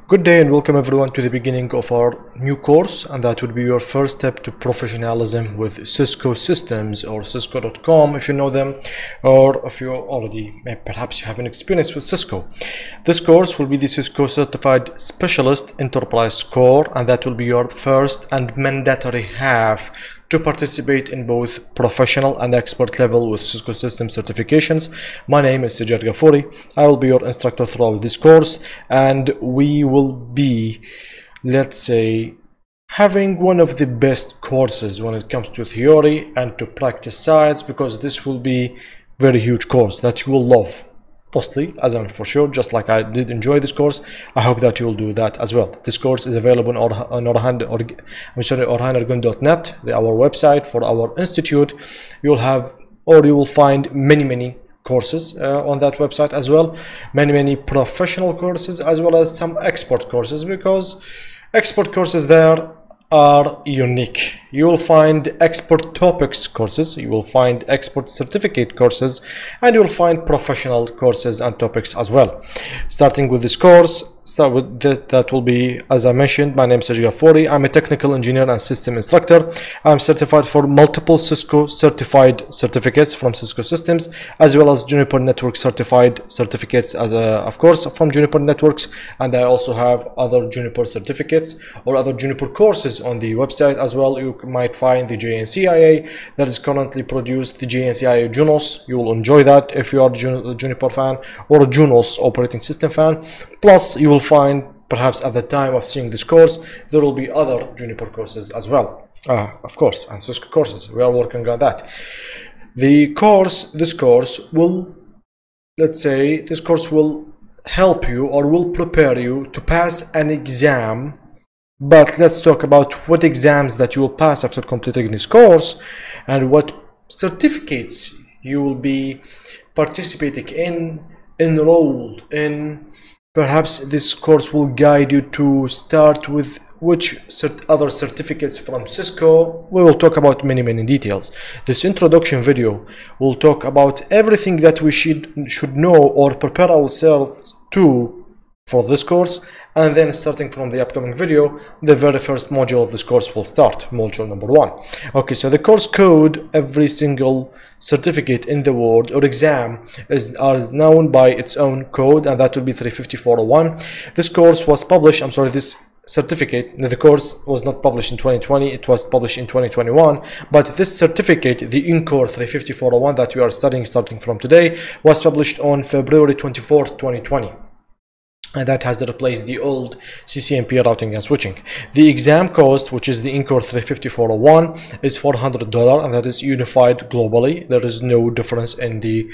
Good day and welcome everyone to the beginning of our new course, and that would be your first step to professionalism with Cisco systems, or cisco.com if you know them, or if you already perhaps you have an experience with Cisco. This course will be the Cisco Certified Specialist Enterprise Core, and that will be your first and mandatory half to participate in both professional and expert level with Cisco system certifications. My name is Sajjad Ghafouri. I will be your instructor throughout this course, and we will be, let's say, having one of the best courses when it comes to theory and to practice sides, because this will be very huge course that you will love. Mostly, as I'm for sure, just like I did enjoy this course, I hope that you will do that as well. This course is available on orhanargun.net, our website for our institute. You will find many courses on that website as well, many professional courses as well as some expert courses, because expert courses there are unique. You will find expert topics courses, you will find expert certificate courses, and you will find professional courses and topics as well. Starting with this course, that will be, as I mentioned, my name is Sajjad Ghafouri. I'm a technical engineer and system instructor. I'm certified for multiple Cisco certified certificates from Cisco Systems, as well as Juniper Network certified certificates, as of course from Juniper Networks, and I also have other Juniper certificates or other Juniper courses on the website as well. You might find the JNCIA that is currently produced, the JNCIA Junos. You will enjoy that if you are a Juniper fan or a Junos operating system fan. Plus, you will find, perhaps at the time of seeing this course, there will be other Juniper courses as well, of course, and Cisco courses. We are working on that. This course will, let's say, this course will help you or will prepare you to pass an exam. But let's talk about what exams that you will pass after completing this course, and what certificates you will be participating in, enrolled in. Perhaps this course will guide you to start with which other certificates from Cisco. We will talk about many details. This introduction video will talk about everything that we should know or prepare ourselves to for this course, and then starting from the upcoming video, the very first module of this course will start, module number 1. Okay, so the course code, every single certificate in the world or exam is known by its own code, and that will be 35401. This course was published, this certificate, the course was not published in 2020, it was published in 2021, but this certificate, the ENCORE 35401 that we are studying starting from today, was published on February 24th, 2020. And that has replaced the old CCNP routing and switching. The exam cost, which is the ENCORE 35401, is $400, and that is unified globally. There is no difference in the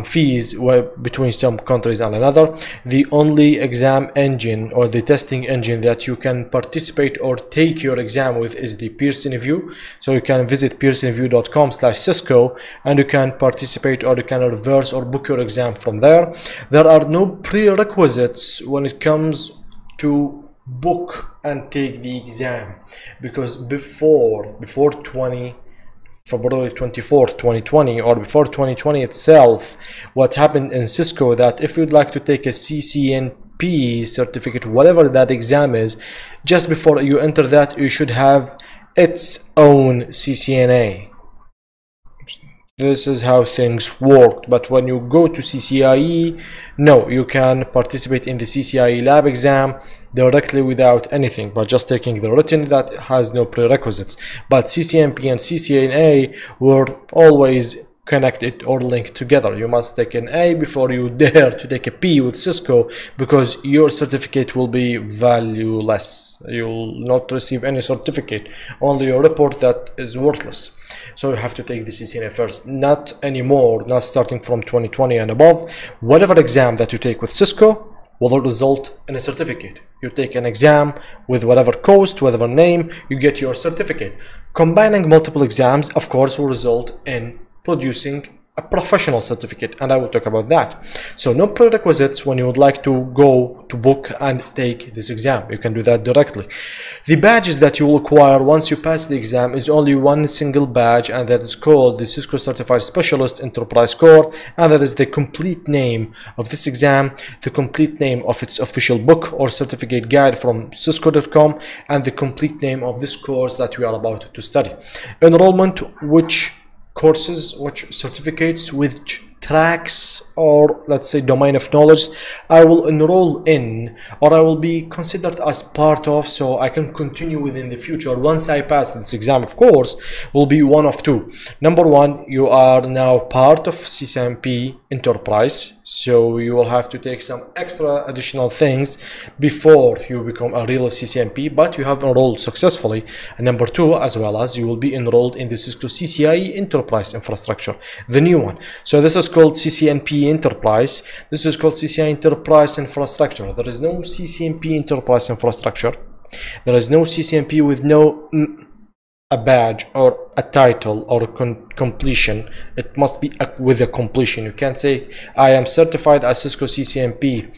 fees between some countries and another. The only exam engine or the testing engine that you can participate or take your exam with is the Pearson VUE. So you can visit pearsonvue.com/Cisco, and you can participate, or you can reverse or book your exam from there. There are no prerequisites when it comes to book and take the exam, because before February 24th, 2020, or before 2020 itself, what happened in Cisco, that if you'd like to take a CCNP certificate, whatever that exam is, just before you enter that, you should have its own CCNA. This is how things worked. But when you go to CCIE, no, you can participate in the CCIE lab exam directly without anything, but just taking the written that has no prerequisites. But CCNP and CCNA were always connected or linked together. You must take an A before you dare to take a P with Cisco, because your certificate will be valueless. You will not receive any certificate, only a report that is worthless. So you have to take the CCNA first. Not anymore, not starting from 2020 and above. Whatever exam that you take with Cisco will result in a certificate. You take an exam with whatever cost, whatever name, you get your certificate. Combining multiple exams, of course, will result in producing a professional certificate, and I will talk about that. So no prerequisites when you would like to go to book and take this exam. You can do that directly. The badges that you will acquire once you pass the exam is only one single badge, and that is called the Cisco Certified Specialist Enterprise Core, and that is the complete name of this exam, the complete name of its official book or certificate guide from cisco.com, and the complete name of this course that we are about to study. Enrollment, which courses, which certificates, which tracks, or let's say domain of knowledge I will enroll in, or I will be considered as part of, so I can continue within the future once I pass this exam, of course, will be one of two. Number one, you are now part of CCNP Enterprise, so you will have to take some extra additional things before you become a real CCNP, but you have enrolled successfully. And number two, as well as you will be enrolled in the Cisco CCIE Enterprise infrastructure, the new one. So this is called CCNP Enterprise. This is called CCIE Enterprise infrastructure. There is no CCNP Enterprise infrastructure. There is no CCNP with no a badge or a title or completion. It must be with a completion. You can't say I am certified as Cisco CCNP.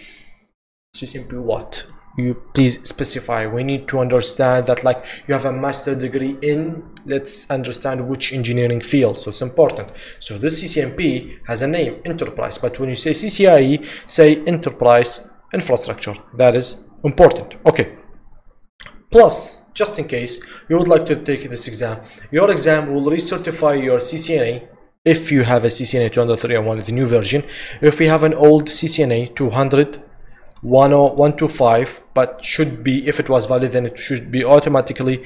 CCNP what? You please specify. We need to understand that, like, you have a master degree in, let's understand which engineering field. So it's important. So this CCNP has a name, Enterprise, but when you say CCIE, say Enterprise Infrastructure. That is important. Okay. Plus, just in case you would like to take this exam, your exam will recertify your CCNA if you have a CCNA 203.1, the new version. If you have an old CCNA 200 125, but should be, if it was valid, then it should be automatically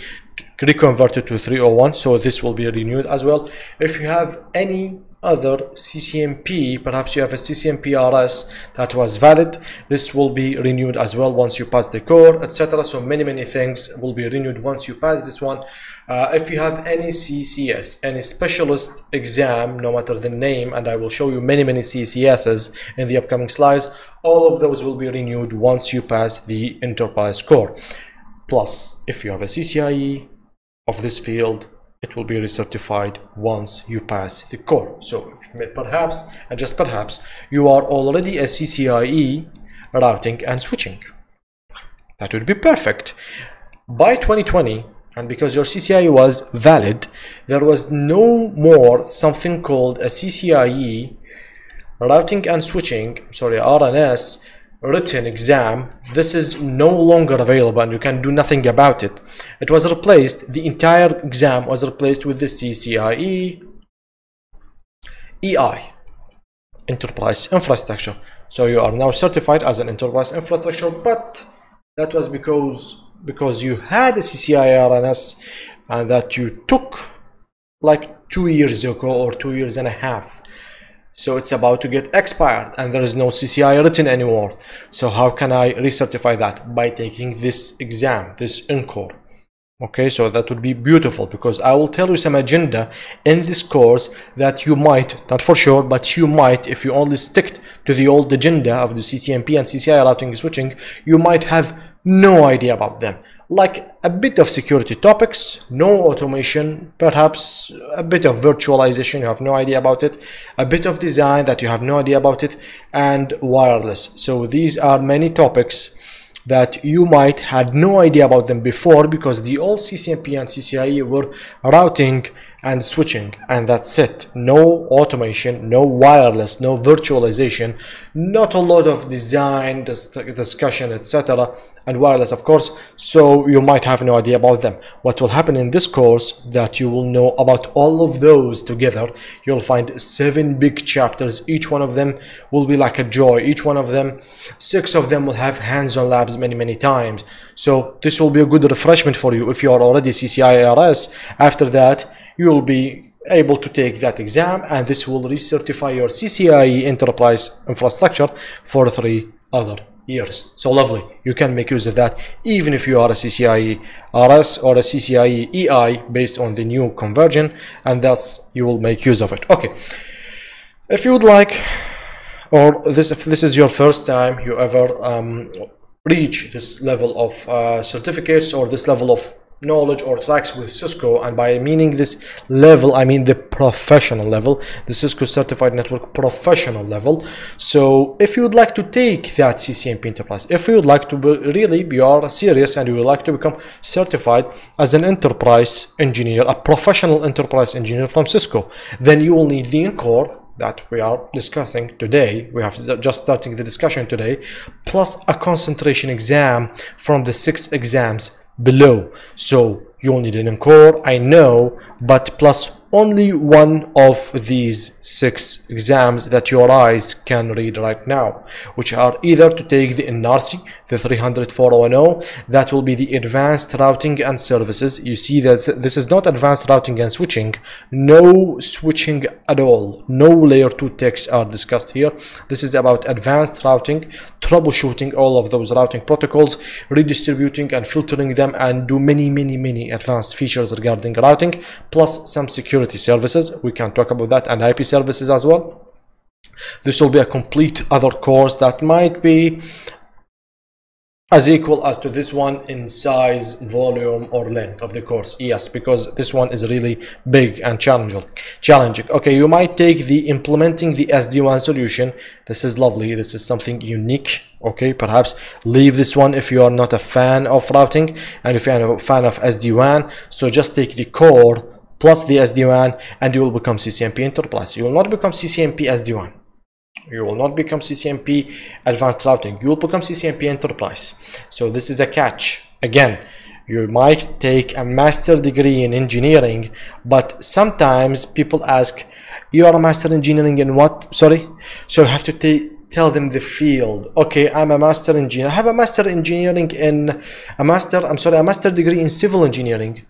reconverted to 301, so this will be renewed as well. If you have any other CCNP, perhaps you have a CCNP RS that was valid, this will be renewed as well once you pass the core, etc. So many things will be renewed once you pass this one. If you have any CCS, any specialist exam, no matter the name, and I will show you many CCSs in the upcoming slides, all of those will be renewed once you pass the Enterprise core. Plus, if you have a CCIE of this field, it will be recertified once you pass the core. So perhaps, and just perhaps, you are already a CCIE routing and switching. That would be perfect. By 2020, and because your CCIE was valid, there was no more something called a CCIE routing and switching, sorry, RNS written exam. This is no longer available and you can do nothing about it. It was replaced, the entire exam was replaced with the CCIE EI, Enterprise Infrastructure. So you are now certified as an Enterprise Infrastructure, but that was because you had a CCIE RNS and that you took like 2 years ago or 2 years and a half. So it's about to get expired and there is no CCIE written anymore. So how can I recertify that? By taking this exam, this ENCORE. Okay, so that would be beautiful, because I will tell you some agenda in this course that you might, not for sure, but you might, if you only stick to the old agenda of the CCNP and CCIE routing and switching, you might have no idea about them. Like a bit of security topics, no automation, perhaps a bit of virtualization, you have no idea about it, a bit of design that you have no idea about it, and wireless. So these are many topics that you might had no idea about them before, because the old CCNP and CCIE were routing and switching, and that's it. No automation, no wireless, no virtualization, not a lot of design, discussion, etc., and wireless, of course. So you might have no idea about them. What will happen in this course, that you will know about all of those together. You'll find 7 big chapters. Each one of them will be like a joy. Each one of them, 6 of them will have hands-on labs many times. So this will be a good refreshment for you if you are already CCIE RS. After that, you will be able to take that exam, and this will recertify your CCIE Enterprise Infrastructure for 3 other years. So lovely, you can make use of that even if you are a CCIE RS or a CCIE EI based on the new conversion, and thus you will make use of it. Okay, if you would like, or if this is your first time you ever reach this level of certificates or this level of knowledge or tracks with Cisco, and by meaning this level I mean the professional level, the Cisco Certified Network Professional level. So if you would like to take that CCNP Enterprise, if you would like to you are serious and you would like to become certified as an enterprise engineer, a professional enterprise engineer from Cisco, then you will need the ENCORE that we are discussing today. We have just starting the discussion today, plus a concentration exam from the 6 exams below. So you'll need an ENCORE, I know, but plus only one of these 6 exams that your eyes can read right now, which are either to take the NRC, the 300-410, that will be the advanced routing and services. You see that this is not advanced routing and switching, no switching at all, no layer 2 techs are discussed here. This is about advanced routing, troubleshooting all of those routing protocols, redistributing and filtering them, and do many advanced features regarding routing, plus some security services. We can talk about that, and IP services as well. This will be a complete other course that might be as equal as to this one in size, volume, or length of the course. Yes, because this one is really big and challenging. Okay, you might take the implementing the SD-WAN solution. This is lovely. This is something unique. Okay, perhaps leave this one if you are not a fan of routing and if you are a fan of SD-WAN. So just take the core plus the SD-WAN and you will become CCNP Enterprise. You will not become CCNP SD-WAN. You will not become CCNP Advanced Routing. You will become CCNP Enterprise. So this is a catch. Again, you might take a master degree in engineering, but sometimes people ask, you are a master engineering in what? Sorry? So you have to tell them the field. Okay, I'm a master engineer. I have a master engineering in a master degree in civil engineering.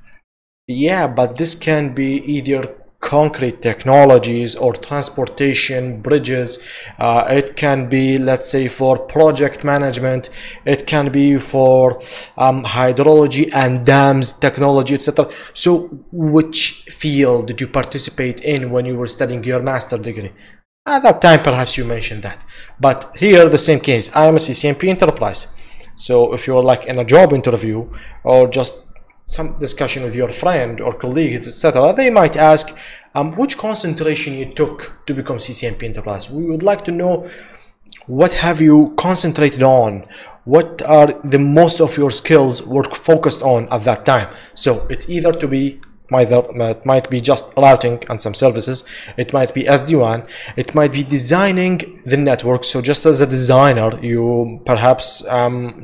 Yeah, but this can be either concrete technologies or transportation, bridges. It can be, let's say, for project management. It can be for hydrology and dams technology, etc. So which field did you participate in when you were studying your master degree? At that time perhaps you mentioned that, but here the same case. I am a CCNP Enterprise. So if you're like in a job interview or just some discussion with your friend or colleagues, etc., they might ask which concentration you took to become CCNP Enterprise. We would like to know what have you concentrated on, what are the most of your skills were focused on at that time. So it's either to be it might be just routing and some services, it might be SD-WAN, it might be designing the network. So just as a designer, you perhaps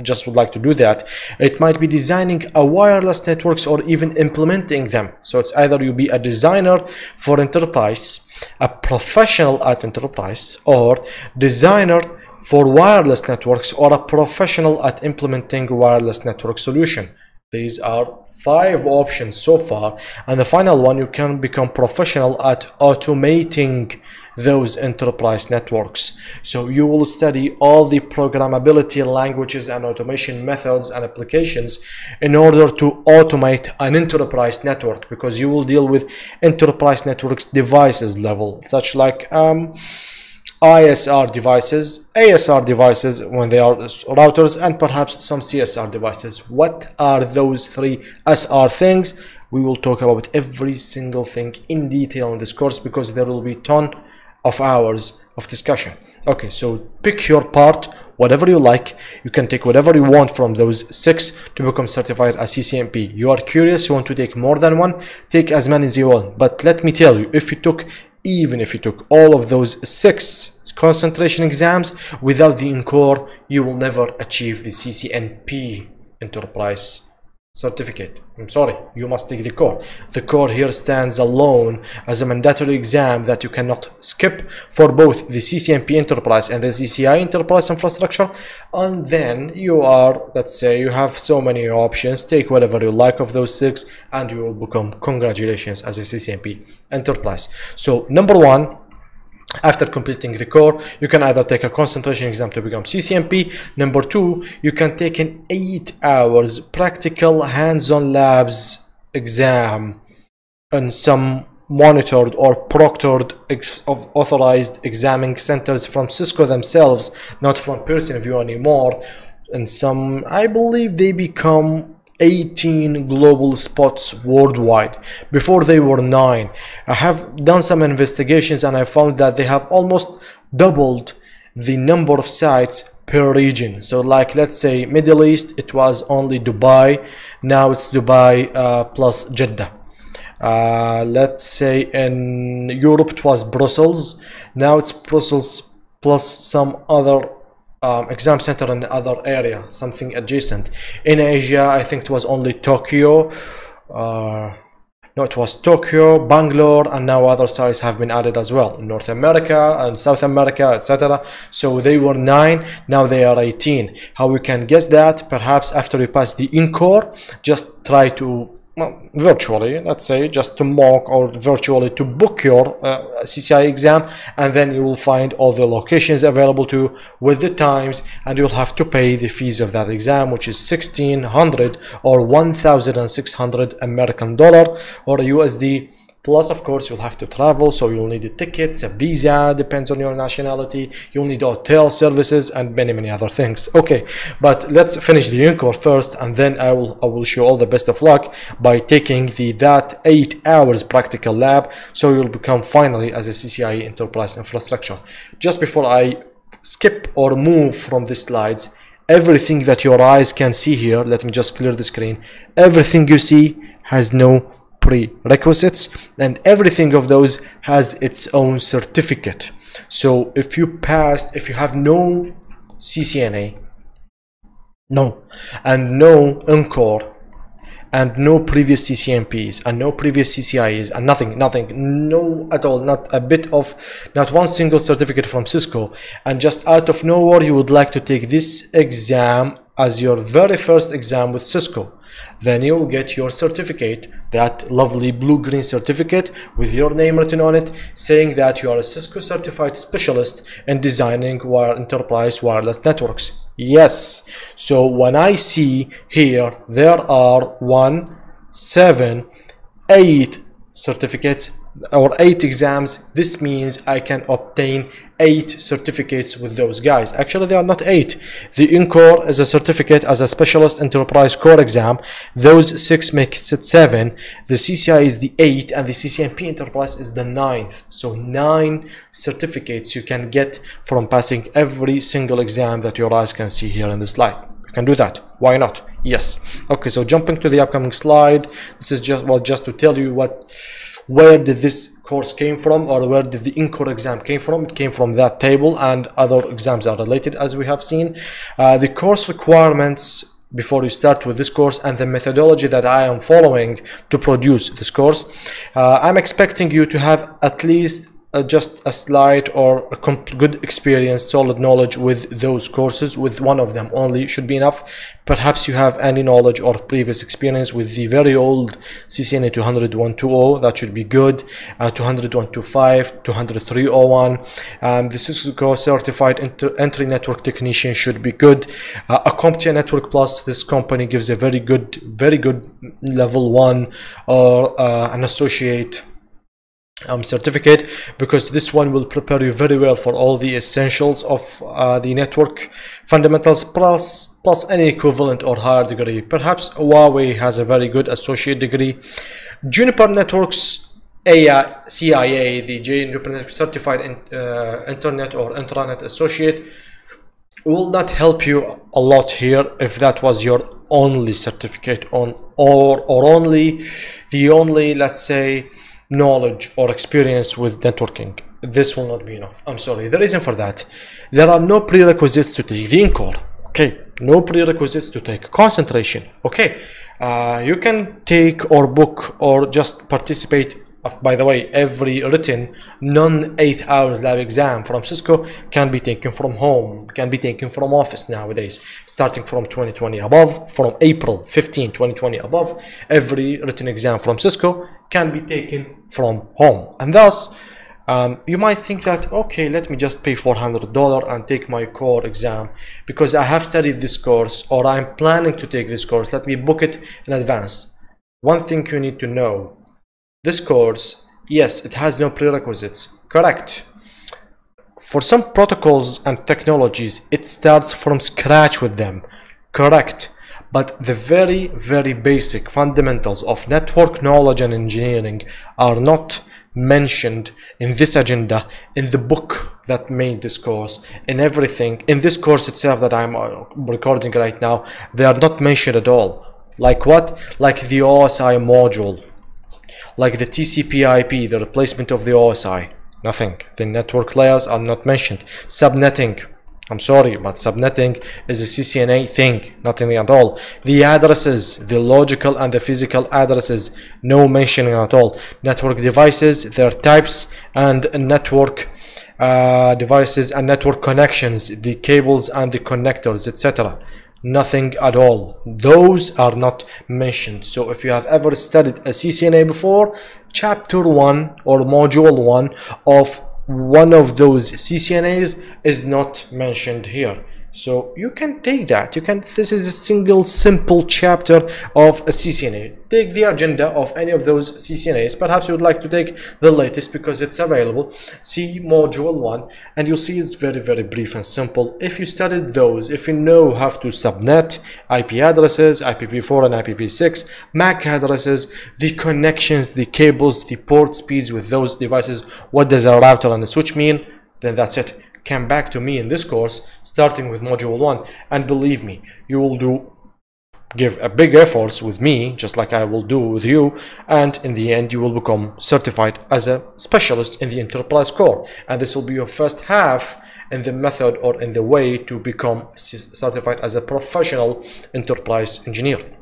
just would like to do that. It might be designing a wireless networks or even implementing them. So it's either you be a designer for enterprise, a professional at enterprise, or designer for wireless networks, or a professional at implementing wireless network solution. These are 5 options so far, and the final one, you can become professional at automating those enterprise networks. So you will study all the programmability languages and automation methods and applications in order to automate an enterprise network, because you will deal with enterprise networks devices level, such like ISR devices, ASR devices when they are routers, and perhaps some CSR devices. What are those 3 SR things? We will talk about every single thing in detail in this course, because there will be a ton of hours of discussion. Okay, so pick your part, whatever you like. You can take whatever you want from those 6 to become certified as CCNP. You are curious, you want to take more than one, take as many as you want. But let me tell you, even if you took all of those 6 concentration exams without the ENCORE, you will never achieve the CCNP Enterprise certificate. I'm sorry, you must take the core. The core here stands alone as a mandatory exam that you cannot skip for both the CCNP Enterprise and the CCI Enterprise Infrastructure. And then you are, let's say, you have so many options. Take whatever you like of those 6 and you will become, congratulations, as a CCNP Enterprise. So number 1, after completing the core, you can either take a concentration exam to become CCNP. Number 2, you can take an 8 hours practical hands-on labs exam in some monitored or proctored of authorized examining centers from Cisco themselves, not from Pearson VUE anymore. And some, I believe they become 18 global spots worldwide. Before they were 9. I have done some investigations and I found that they have almost doubled the number of sites per region. So like, let's say Middle East, it was only Dubai, now it's Dubai plus Jeddah. Let's say in Europe it was Brussels, now it's Brussels plus some other exam center in the other area, something adjacent. In Asia, I think it was only Tokyo, no, it was Tokyo, Bangalore, and now other sites have been added as well in North America and South America, etc. So they were 9, now they are 18. How we can guess that? Perhaps after you pass the ENCORE, just try to, well, virtually, let's say, just to mock or virtually to book your CCI exam, and then you will find all the locations available to you with the times, and you'll have to pay the fees of that exam, which is 1,600 or 1,600 American dollar or USD. Plus, of course, you'll have to travel, so you'll need tickets, a visa, depends on your nationality. You'll need hotel services and many other things. Okay, but let's finish the ENCORE first, and then I will show all the best of luck by taking that 8 hours practical lab, so you'll become finally as a CCI Enterprise Infrastructure. Just before I skip or move from the slides, everything that your eyes can see here, let me just clear the screen. Everything you see has no prerequisites, and everything of those has its own certificate. So if you have no CCNA, and no ENCORE, and no previous CCNPs, and no previous CCIs, and nothing, no at all, not a bit of, not one single certificate from Cisco, and just out of nowhere you would like to take this exam as your very first exam with Cisco, then you will get your certificate, that lovely blue-green certificate with your name written on it, saying that you are a Cisco certified specialist in designing enterprise wireless networks. Yes, so when I see here there are 1, 7, 8 certificates or 8 exams, this means I can obtain 8 certificates with those guys. Actually, they are not 8. The ENCORE is a certificate as a specialist enterprise core exam. Those 6 makes it 7. The CCI is the 8, and the CCNP Enterprise is the 9th. So 9 certificates you can get from passing every single exam that your eyes can see here in the slide. You can do that. Why not? Yes. Okay, so jumping to the upcoming slide, this is just to tell you where did this course came from, or where did the ENCORE exam came from. It came from that table, and other exams are related, as we have seen. The course requirements before you start with this course, and the methodology that I am following to produce this course. I'm expecting you to have at least just a slight or a good experience, solid knowledge with those courses. With one of them only should be enough. Perhaps you have any knowledge or previous experience with the very old CCNA 200.120, that should be good. 200.125, 200.301. The Cisco certified entry network technician should be good. A CompTIA Network Plus, this company gives a very good level 1 or an associate certificate, because this one will prepare you very well for all the essentials of the network fundamentals, plus any equivalent or higher degree. Perhaps Huawei has a very good associate degree. Juniper Networks CIA, the Juniper Network Certified Internet or Intranet Associate, will not help you a lot here if that was your only certificate on or only let's say knowledge or experience with networking. This will not be enough. I'm sorry. The reason for that, there are no prerequisites to take the ENCORE. Okay, no prerequisites to take concentration. Okay, you can take or book or just participate. By the way, every written non-8 hours lab exam from Cisco can be taken from home, can be taken from office nowadays, starting from 2020 above, from April 15, 2020 above. Every written exam from Cisco can be taken from home, and thus you might think that, okay, let me just pay $400 and take my core exam because I have studied this course, or I'm planning to take this course. Let me book it in advance. One thing you need to know: this course, yes, it has no prerequisites, correct. For some protocols and technologies, it starts from scratch with them, correct. but the very basic fundamentals of network knowledge and engineering are not mentioned in this agenda, in the book that made this course, in everything in this course itself that I'm recording right now. They are not mentioned at all. Like what? Like the OSI module, like the TCP/IP, the replacement of the OSI. Nothing. The network layers are not mentioned. Subnetting, I'm sorry, but subnetting is a CCNA thing, nothing at all. The addresses, the logical and the physical addresses, no mentioning at all. Network devices, their types, and network devices and network connections, the cables and the connectors, etc. Nothing at all. Those are not mentioned. So if you have ever studied a CCNA before, chapter 1 or module 1 of one of those CCNAs is not mentioned here. So you can take that. This is a single simple chapter of a CCNA. Take the agenda of any of those CCNAs. Perhaps you would like to take the latest because it's available. See module 1 and you'll see it's very brief and simple. If you studied those, if you know how to subnet, IP addresses, IPv4 and IPv6, MAC addresses, the connections, the cables, the port speeds with those devices, what does a router and a switch mean, then that's it. Come back to me in this course starting with module 1, and believe me, you will give a big efforts with me, just like I will do with you, and in the end you will become certified as a specialist in the enterprise core, and this will be your first half in the method or in the way to become certified as a professional enterprise engineer.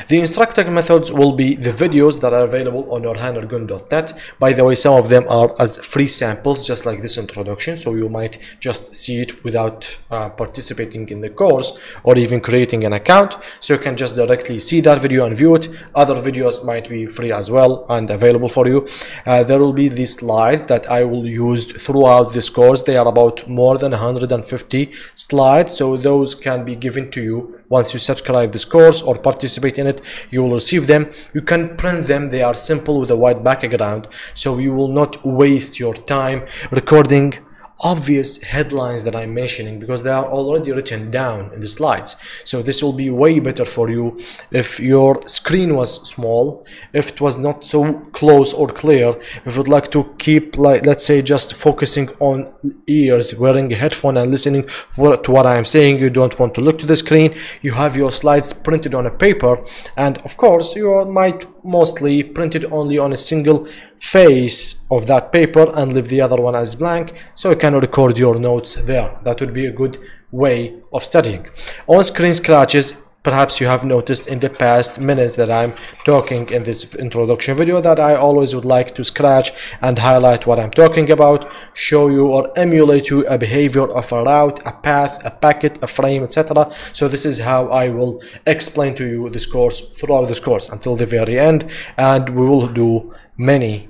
The instructing methods will be the videos that are available on orhanergun.net. By the way, some of them are as free samples, just like this introduction, so you might just see it without participating in the course or even creating an account, so you can just directly see that video and view it. Other videos might be free as well and available for you. There will be these slides that I will use throughout this course. They are about more than 150 slides, so those can be given to you once you subscribe this course or participate in it. You will receive them. You can print them. They are simple with a white background, so you will not waste your time recording obvious headlines that I'm mentioning, because they are already written down in the slides. So this will be way better for you if your screen was small, if it was not so close or clear, if you'd like to keep, like, let's say, just focusing on ears, wearing a headphone and listening to what I'm saying. You don't want to look to the screen. You have your slides printed on a paper, and of course you might mostly print it only on a single face of that paper and leave the other one as blank, so you can record your notes there. That would be a good way of studying. On-screen scratches, perhaps you have noticed in the past minutes that I'm talking in this introduction video that I always would like to scratch and highlight what I'm talking about, show you or emulate you a behavior of a route, a path, a packet, a frame, etc. So this is how I will explain to you this course throughout this course until the very end, and we will do many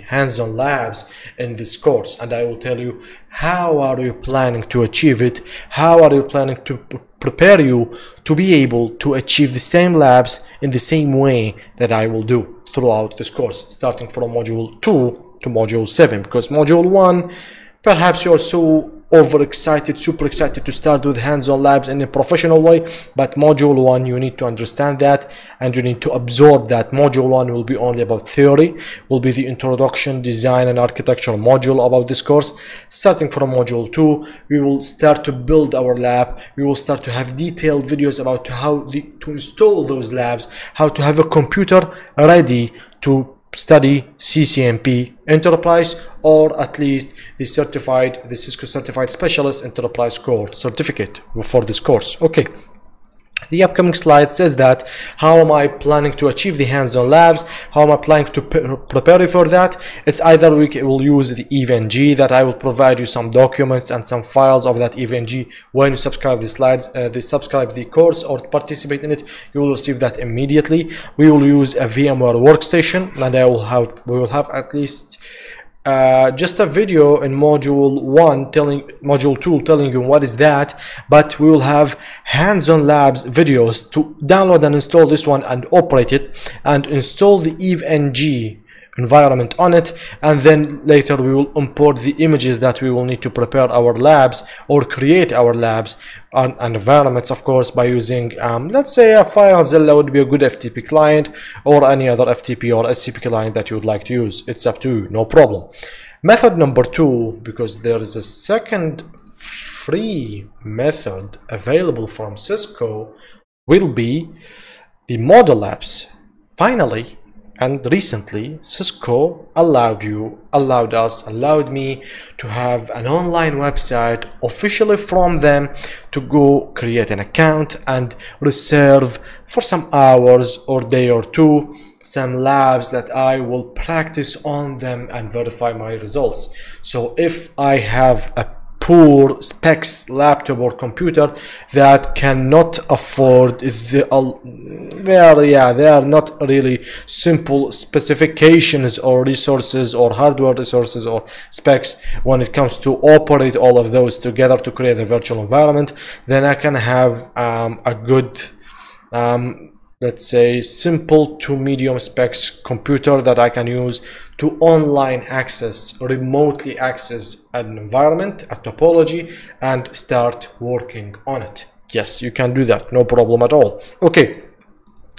hands-on labs in this course, and I will tell you how are you planning to achieve it, how are you planning to prepare you to be able to achieve the same labs in the same way that I will do throughout this course, starting from module 2 to module 7, because module 1, perhaps you're so overexcited, super excited to start with hands-on labs in a professional way, but module 1 you need to understand that and you need to absorb that. Module 1 will be only about theory, will be the introduction, design and architecture module about this course. Starting from module 2 we will start to build our lab, we will start to have detailed videos about how to install those labs, how to have a computer ready to study CCNP Enterprise, or at least the Cisco Certified Specialist Enterprise Core certificate for this course. Okay. The upcoming slide says that how am I planning to achieve the hands-on labs, how am I planning to prepare you for that. It's either we will use the EVNG, that I will provide you some documents and some files of that EVNG when you subscribe the slides, subscribe the course or participate in it. You will receive that immediately. We will use a VMware workstation, and we will have at least just a video in module 2 telling you what is that, but we will have hands-on labs videos to download and install this one and operate it, and install the EVNG environment on it, and then later we will import the images that we will need to prepare our labs or create our labs and environments, of course, by using let's say a FileZilla would be a good FTP client, or any other FTP or SCP client that you would like to use. It's up to you, no problem. Method number 2, because there is a second free method available from Cisco, will be the model labs. Finally and recently, Cisco allowed me to have an online website officially from them to go create an account and reserve for some hours or day or two some labs that I will practice on them and verify my results. So if I have a poor specs laptop or computer that cannot afford they are not really simple specifications or resources or hardware resources or specs when it comes to operate all of those together to create a virtual environment, then I can have a good let's say simple to medium specs computer that I can use to online access, remotely access an environment, a topology, and start working on it. Yes, you can do that, no problem at all. Okay.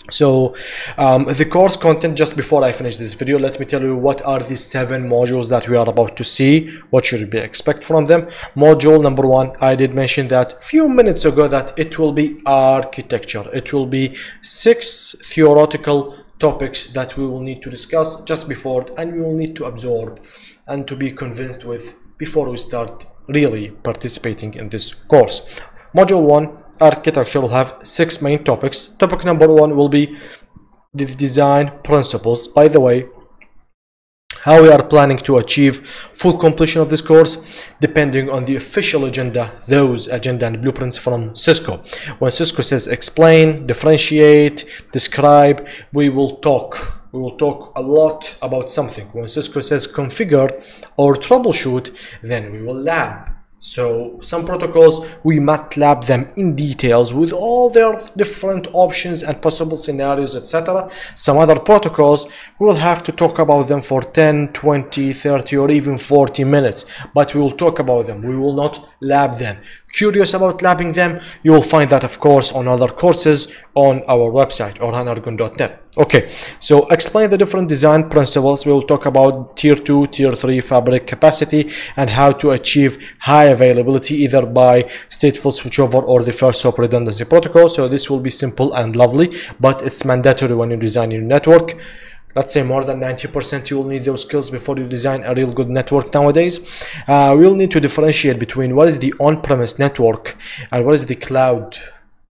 So the course content, just before I finish this video, let me tell you what are the 7 modules that we are about to see, what should we expect from them. Module number 1, I did mention that a few minutes ago that it will be architecture. It will be 6 theoretical topics that we will need to discuss just before, and we will need to absorb and to be convinced with before we start really participating in this course. Module 1, architecture, will have 6 main topics. Topic number 1 will be the design principles. By the way, how we are planning to achieve full completion of this course depending on the official agenda, those agenda and blueprints from Cisco. When Cisco says explain, differentiate, describe, we will talk a lot about something. When Cisco says configure or troubleshoot, then we will lab. So some protocols, we MATLAB them in details with all their different options and possible scenarios, etc. Some other protocols, we will have to talk about them for 10, 20, 30, or even 40 minutes. But we will talk about them. We will not lab them. Curious about labbing them? You will find that, of course, on other courses on our website, orhanargun.net. Okay, so explain the different design principles. We will talk about tier 2, tier 3 fabric capacity and how to achieve high availability either by stateful switchover or the first hop redundancy protocol. So this will be simple and lovely, but it's mandatory when you design your network. Let's say more than 90% you will need those skills before you design a real good network nowadays. We'll need to differentiate between what is the on-premise network and what is the cloud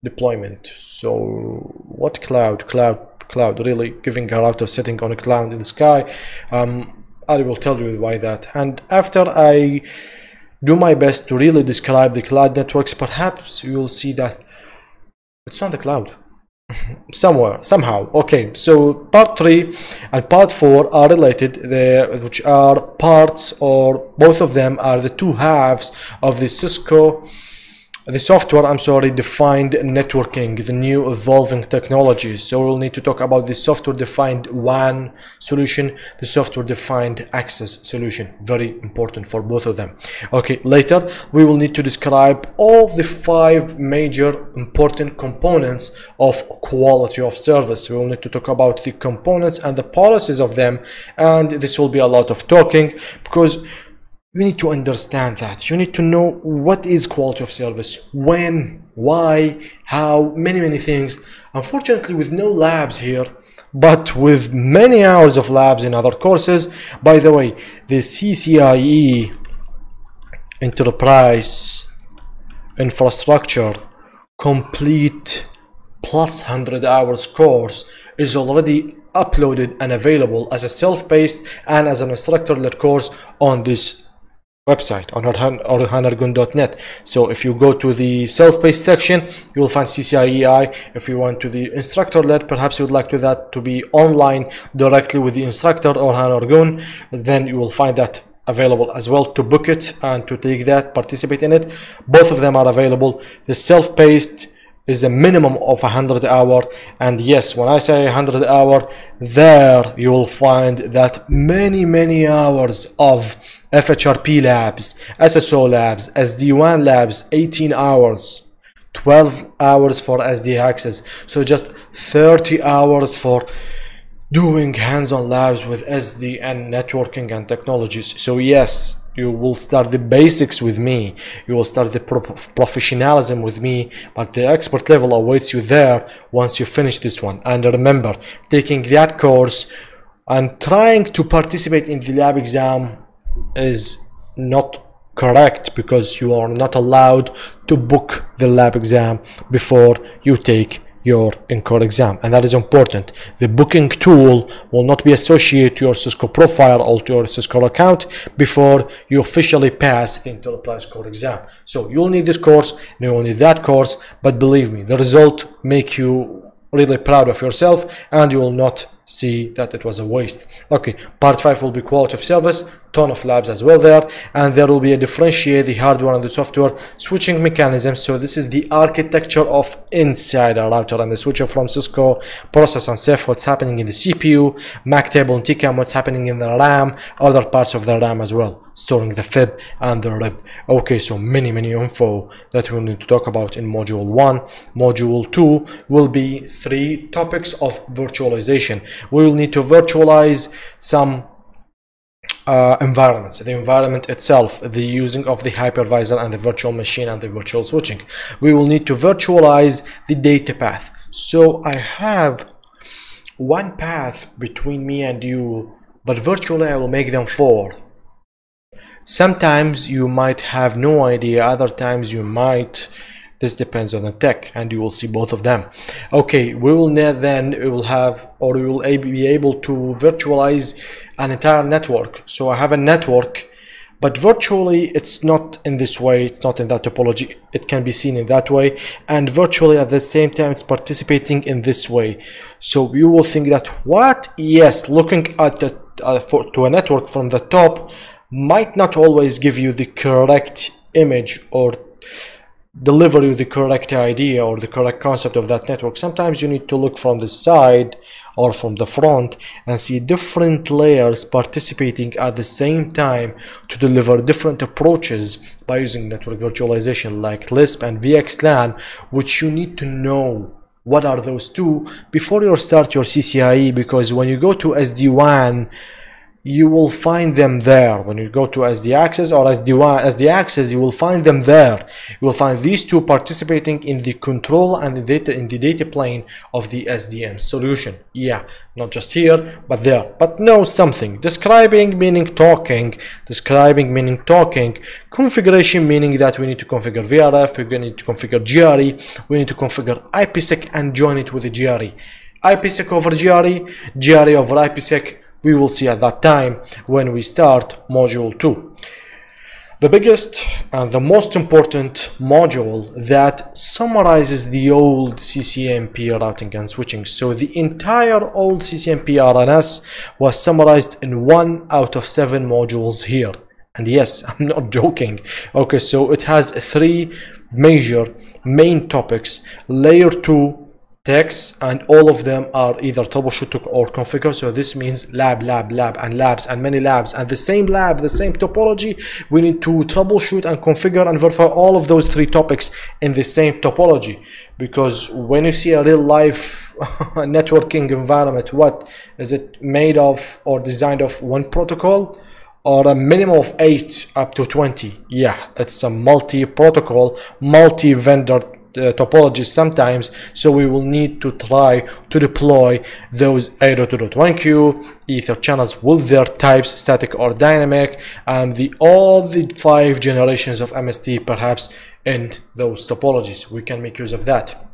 deployment. So what cloud, really giving a router sitting on a cloud in the sky. I will tell you why that. And after I do my best to really describe the cloud networks, perhaps you will see that it's not the cloud. Somewhere, somehow. Okay, so part 3 and part 4 are related, which are parts, or both of them are the 2 halves of the software defined networking, the new evolving technologies. So we'll need to talk about the software defined WAN solution, the software defined access solution. Very important for both of them. Okay, later we will need to describe all the 5 major important components of quality of service. We will need to talk about the components and the policies of them, and this will be a lot of talking because you need to understand that. You need to know what is quality of service, when, why, how, many things. Unfortunately, with no labs here, but with many hours of labs in other courses. By the way, the CCNP Enterprise infrastructure complete plus 100 hours course is already uploaded and available as a self-paced and as an instructor-led course on this website on orhanargun.net. So if you go to the self-paced section, you will find CCIEI. If you want to the instructor-led, perhaps you would like that to be online directly with the instructor Orhan Argun, then you will find that available as well to book it and to take that, participate in it. Both of them are available. The self-paced is a minimum of 100 hour. And yes, when I say 100 hour, there you will find that many hours of FHRP labs, SSO labs, SD-WAN labs, 18 hours, 12 hours for SD access, so just 30 hours for doing hands-on labs with SD and networking and technologies. So yes, you will start the basics with me, you will start the professionalism with me, but the expert level awaits you there once you finish this one. And remember, taking that course and trying to participate in the lab exam is not correct, because you are not allowed to book the lab exam before you take your ENCORE exam, and that is important. The booking tool will not be associated to your Cisco profile or to your Cisco account before you officially pass the Enterprise Core exam. So you'll need this course and you'll need that course, but believe me, the result make you really proud of yourself and you will not see that it was a waste. Okay, part 5 will be quality of service, ton of labs as well there, and there will be a differentiate the hardware and the software switching mechanism. So this is the architecture of inside a router and the switcher from Cisco, process and safe, what's happening in the CPU, MAC table and TCAM, what's happening in the RAM, other parts of the RAM as well, storing the FIB and the RIB. Okay, so many info that we'll need to talk about in module 1. Module 2 will be 3 topics of virtualization. We will need to virtualize some environments, the environment itself, the using of the hypervisor and the virtual machine and the virtual switching. We will need to virtualize the data path. So I have one path between me and you, but virtually I will make them 4. Sometimes you might have no idea, other times you might. This depends on the tech, and you will see both of them. Okay, we will be able to virtualize an entire network. So I have a network, but virtually it's not in this way, it's not in that topology. It can be seen in that way, and virtually at the same time it's participating in this way. So you will think that what? Yes, looking at the to a network from the top might not always give you the correct image or deliver you the correct idea or the correct concept of that network. Sometimes you need to look from the side or from the front and see different layers participating at the same time to deliver different approaches by using network virtualization like Lisp and VXLAN, which you need to know what are those two before you start your CCIE, because when you go to SD-WAN you will find them there. When you go to SD access or SD access, you will find them there. You will find these two participating in the control and the data in the data plane of the SDN solution. Yeah, not just here, but there. But know something. Describing meaning talking. Describing meaning talking. Configuration meaning that we need to configure VRF, we need to configure GRE, we need to configure IPsec and join it with the GRE. IPsec over GRE, GRE over IPsec. We will see at that time when we start module 2. The biggest and the most important module that summarizes the old CCNP routing and switching. So the entire old CCNP RNS was summarized in 1 out of 7 modules here. And yes, I'm not joking. Okay, so it has 3 major main topics, layer 2 techs, and all of them are either troubleshoot or configure. So this means lab and labs and many labs and the same lab, the same topology. We need to troubleshoot and configure and verify all of those 3 topics in the same topology, because when you see a real life networking environment, what is it made of or designed of? 1 protocol or a minimum of 8 up to 20? Yeah, it's a multi-protocol, multi-vendor topologies sometimes. So we will need to try to deploy those 802.1q ether channels with their types, static or dynamic, and all the 5 generations of MST perhaps in those topologies. We can make use of that.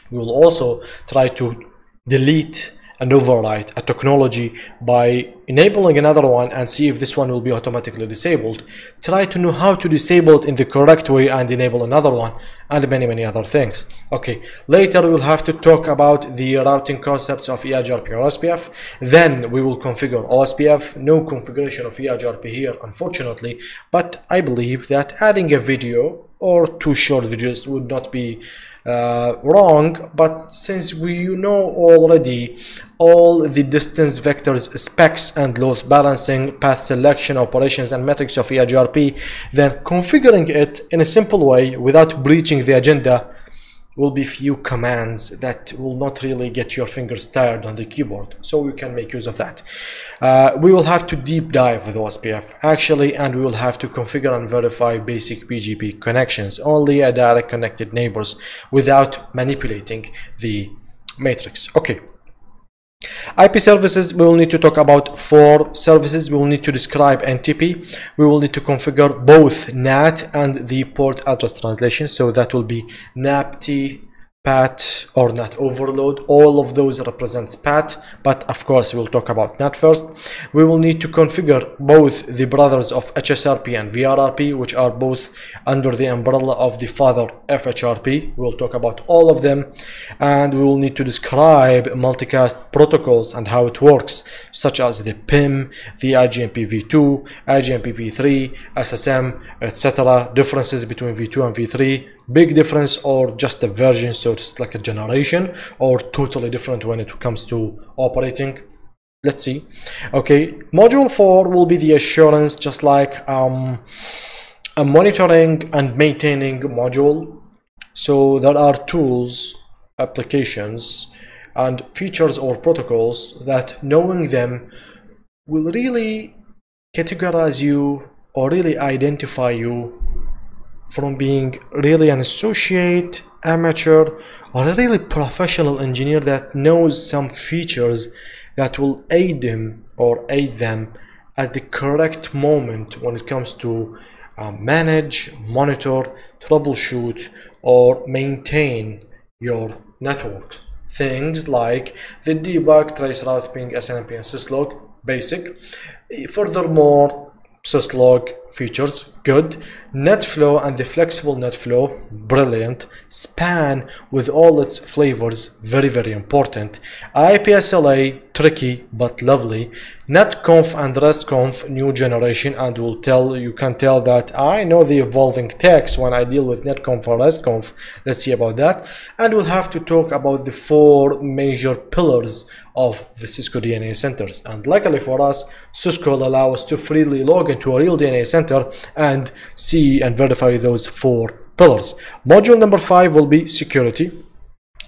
We will also try to delete and override a technology by enabling another one and see if this one will be automatically disabled. Try to know how to disable it in the correct way and enable another one, and many other things. Okay, later we'll have to talk about the routing concepts of EIGRP or OSPF. Then we will configure OSPF. No configuration of EIGRP here, unfortunately, but I believe that adding a video or 2 short videos would not be wrong. But since we know already all the distance vectors, specs, and load balancing, path selection, operations, and metrics of EIGRP, then configuring it in a simple way without breaching the agenda will be few commands that will not really get your fingers tired on the keyboard, so we can make use of that. We will have to deep dive with OSPF actually, and we will have to configure and verify basic BGP connections, only a direct connected neighbors, without manipulating the matrix. Okay. IP services, we will need to talk about 4 services. We will need to describe NTP. We will need to configure both NAT and the port address translation. So that will be NAPT, PAT, or NAT overload. All of those represents PAT, but of course we'll talk about NAT first. We will need to configure both the brothers of HSRP and VRRP, which are both under the umbrella of the father FHRP. We'll talk about all of them, and we will need to describe multicast protocols and how it works, such as the PIM, the IGMP v2, IGMP v3, SSM, etc. Differences between v2 and v3, big difference or just a version, so it's like a generation, or totally different when it comes to operating. Let's see. Okay, module 4 will be the assurance, just like a monitoring and maintaining module. So there are tools, applications, and features or protocols that knowing them will really categorize you or really identify you from being really an associate, amateur, or a really professional engineer that knows some features that will aid them at the correct moment when it comes to manage, monitor, troubleshoot, or maintain your networks. Things like the debug, traceroute, ping, SNMP, and syslog, basic. Furthermore, syslog features, good. NetFlow and the flexible NetFlow, brilliant. Span with all its flavors, very important. IPSLA, tricky but lovely. NetConf and RESTConf, new generation, and you can tell that I know the evolving text when I deal with NetConf or RESTConf. Let's see about that. And we'll have to talk about the 4 major pillars of the Cisco DNA centers. And luckily for us, Cisco will allow us to freely log into a real DNA center and see and verify those 4 pillars. Module number 5 will be security.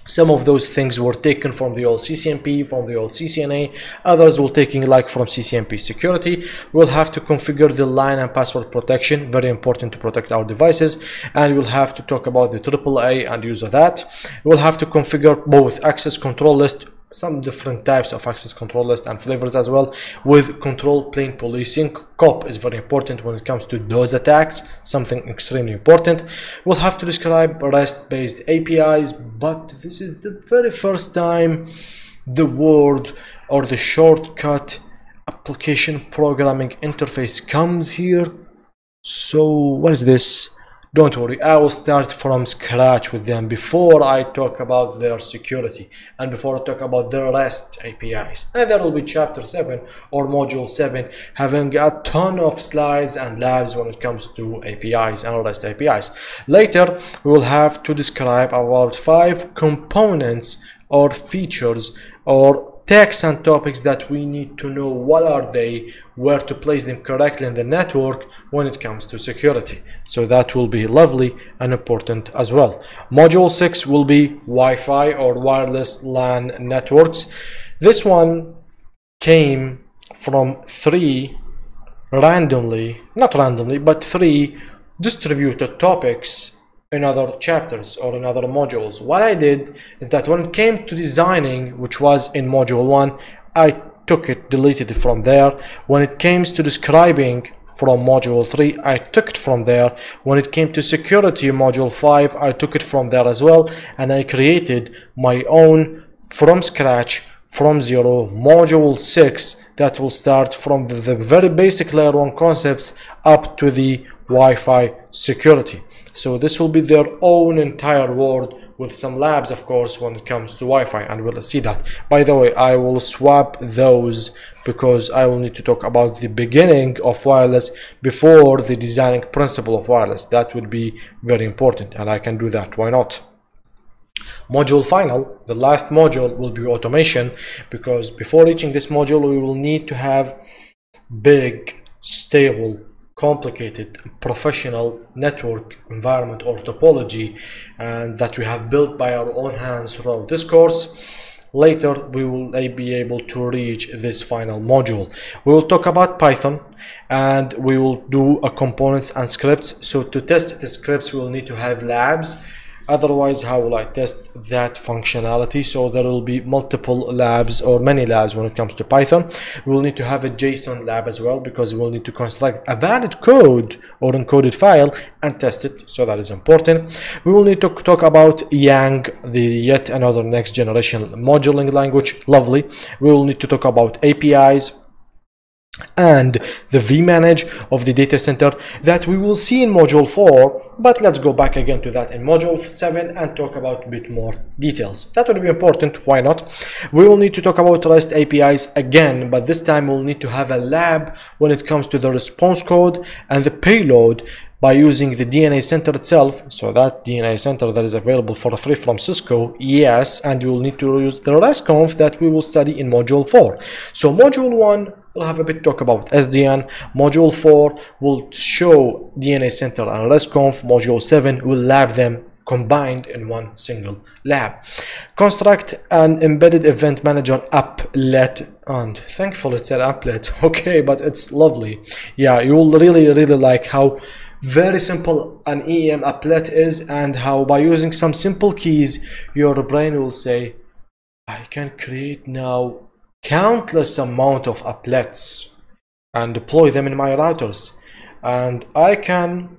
Some of those things were taken from the old CCNP, from the old CCNA. Others will taking like from CCNP security. We'll have to configure the line and password protection, very important to protect our devices. And we'll have to talk about the AAA and use of that. We'll have to configure both access control list, some different types of access control list and flavors as well, with control plane policing. COP is very important when it comes to those attacks, something extremely important. We'll have to describe REST-based APIs, but this is the very first time the word or the shortcut application programming interface comes here. So what is this? Don't worry, I will start from scratch with them before I talk about their security and before I talk about the REST APIs. And there will be chapter 7 or module 7 having a ton of slides and labs when it comes to APIs and REST APIs. Later, we will have to describe about 5 components or features or tags and topics that we need to know what are they, where to place them correctly in the network when it comes to security. So that will be lovely and important as well. Module 6 will be Wi-Fi or wireless LAN networks. This one came from 3 not randomly, but 3 distributed topics in other chapters or in other modules. What I did is that when it came to designing, which was in module 1, I took it, deleted it from there. When it came to describing from module 3, I took it from there. When it came to security, module 5, I took it from there as well, and I created my own from scratch from zero, module 6 that will start from the very basic layer 1 concepts up to the Wi-Fi security. So this will be their own entire world, with some labs of course when it comes to Wi-Fi, and we'll see that. By the way, I will swap those because I will need to talk about the beginning of wireless before the designing principle of wireless. That would be very important, and I can do that. Why not? Module final, the last module, will be automation, because before reaching this module we will need to have big, stable, complicated, professional network environment or topology, and that we have built by our own hands throughout this course. Later we will be able to reach this final module. We will talk about Python, and we will do a components and scripts. So to test the scripts we will need to have labs. Otherwise, how will I test that functionality? So there will be multiple labs or many labs when it comes to Python. We will need to have a JSON lab as well, because we will need to construct a valid code or encoded file and test it. So that is important. We will need to talk about Yang, the yet another next generation moduling language. Lovely. We will need to talk about APIs and the vManage of the data center that we will see in module 4, but let's go back again to that in module 7 and talk about a bit more details. That would be important, why not? We will need to talk about REST APIs again, but this time we'll need to have a lab when it comes to the response code and the payload by using the DNA center itself. So that DNA center that is available for free from Cisco, yes, and you will need to use the RESTconf that we will study in module 4. So module 1 we'll have a bit talk about SDN. Module 4 will show DNA center and RESTconf. Module 7 will lab them combined in one single lab. Construct an embedded event manager applet, and thankfully it said applet. Okay, but it's lovely. Yeah, you will really like how very simple an EM applet is, and how by using some simple keys your brain will say, I can create now countless amount of applets and deploy them in my routers, and I can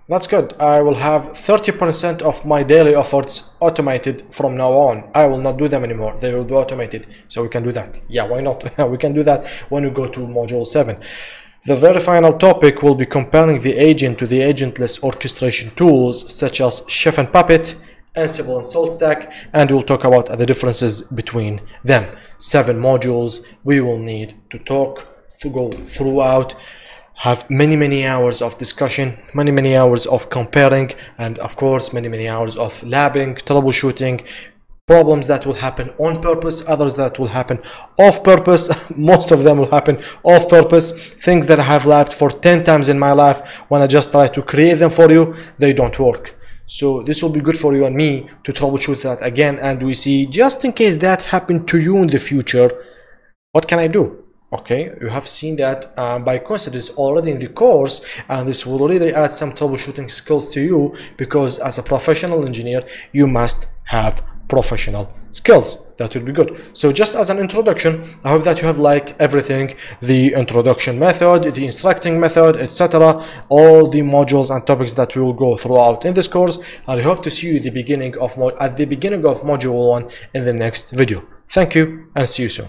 that's good. I will have 30% of my daily efforts automated from now on. I will not do them anymore. They will be automated. So we can do that. Yeah, why not? We can do that when we go to module 7. The very final topic will be comparing the agent to the agentless orchestration tools such as Chef and Puppet, Ansible and SaltStack, and we'll talk about the differences between them. 7 modules we will need to go throughout, have many hours of discussion, many hours of comparing, and of course many hours of labbing, troubleshooting, problems that will happen on purpose, others that will happen off purpose. Most of them will happen off purpose. Things that I have labbed for 10 times in my life, when I just try to create them for you, they don't work. So this will be good for you and me to troubleshoot that again, and we see, just in case that happened to you in the future, what can I do? Okay, you have seen that by coincidence already in the course, and this will really add some troubleshooting skills to you, because as a professional engineer you must have professional skills. That would be good. So just as an introduction, I hope that you have liked everything, the introduction method, the instructing method, etc., all the modules and topics that we will go throughout in this course, and I hope to see you at the beginning of module 1 in the next video. Thank you and see you soon.